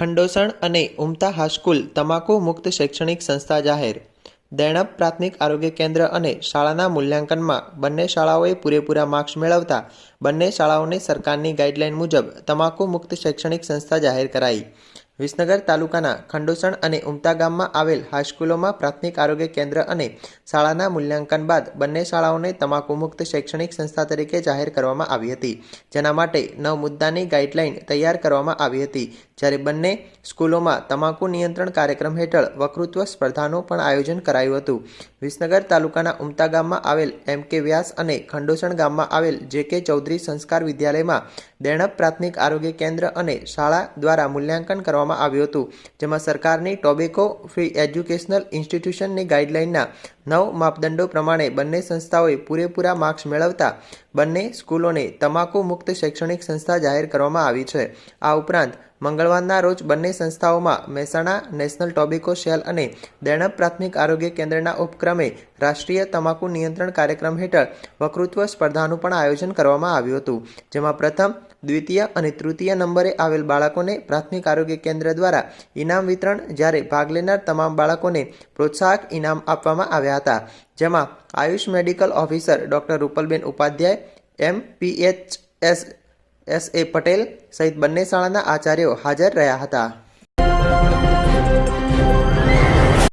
ખંડોસણ અને ઉમતા હાઈસ્કૂલ તમાકુ મુક્ત શૈક્ષણિક સંસ્થા જાહેર. દેણપ પ્રાથમિક આરોગ્ય કેન્દ્ર અને શાળાના મૂલ્યાંકનમાં બંને શાળાઓએ પૂરેપૂરા માર્ક્સ મેળવતા બંને શાળાઓને સરકારની ગાઈડલાઈન મુજબ તમાકુ મુક્ત શૈક્ષણિક સંસ્થા જાહેર કરાઈ. વિસનગર તાલુકાના ખંડોસણ અને ઉમતા ગામમાં આવેલ હાઈસ્કૂલોમાં પ્રાથમિક આરોગ્ય કેન્દ્ર અને શાળાના મૂલ્યાંકન બાદ બંને શાળાઓને તમાકુ મુક્ત શૈક્ષણિક સંસ્થા તરીકે જાહેર કરવામાં આવી હતી, જેના માટે 9 મુદ્દાની ગાઈડલાઈન તૈયાર કરવામાં આવી હતી. જ્યારે બંને સ્કૂલોમાં તમાકુ નિયંત્રણ કાર્યક્રમ હેઠળ વક્તૃત્વ સ્પર્ધાનું પણ આયોજન કરાયું હતું. વિસનગર તાલુકાના ઉમતા ગામમાં આવેલ M.K. વ્યાસ અને ખંડોસણ ગામમાં આવેલ J.K. ચૌધરી સંસ્કાર વિદ્યાલયમાં દેણપ પ્રાથમિક આરોગ્ય કેન્દ્ર અને શાળા દ્વારા મૂલ્યાંકન કરવામાં આવ્યું હતું, જેમાં સરકારની ટોબેકો ફ્રી એજ્યુકેશનલ ઇન્સ્ટિટ્યુશનની ગાઈડલાઈનના 9 માપદંડો પ્રમાણે બંને સંસ્થાઓએ પૂરેપૂરા માર્ક્સ મેળવતા બંને સ્કૂલોને તમાકુ મુક્ત શૈક્ષણિક સંસ્થા જાહેર કરવામાં આવી છે. આ ઉપરાંત મંગળવારના રોજ બંને સંસ્થાઓમાં મહેસાણા નેશનલ ટોબેકો સેલ અને દેણપ પ્રાથમિક આરોગ્ય કેન્દ્રના ઉપક્રમે રાષ્ટ્રીય તમાકુ નિયંત્રણ કાર્યક્રમ હેઠળ વક્તૃત્વ સ્પર્ધાનું પણ આયોજન કરવામાં આવ્યું હતું, જેમાં પ્રથમ, દ્વિતીય અને તૃતીય નંબરે આવેલ બાળકોને પ્રાથમિક આરોગ્ય કેન્દ્ર દ્વારા ઇનામ વિતરણ, જ્યારે ભાગ લેનાર તમામ બાળકોને પ્રોત્સાહક ઇનામ આપવામાં આવ્યા હતા, જેમાં Ayush medical officer doctor Rupalben Upadhyay, M.P.H.S. S.A. Patel સહિત બંને શાળાના આચાર્યો હાજર રહ્યા હતા.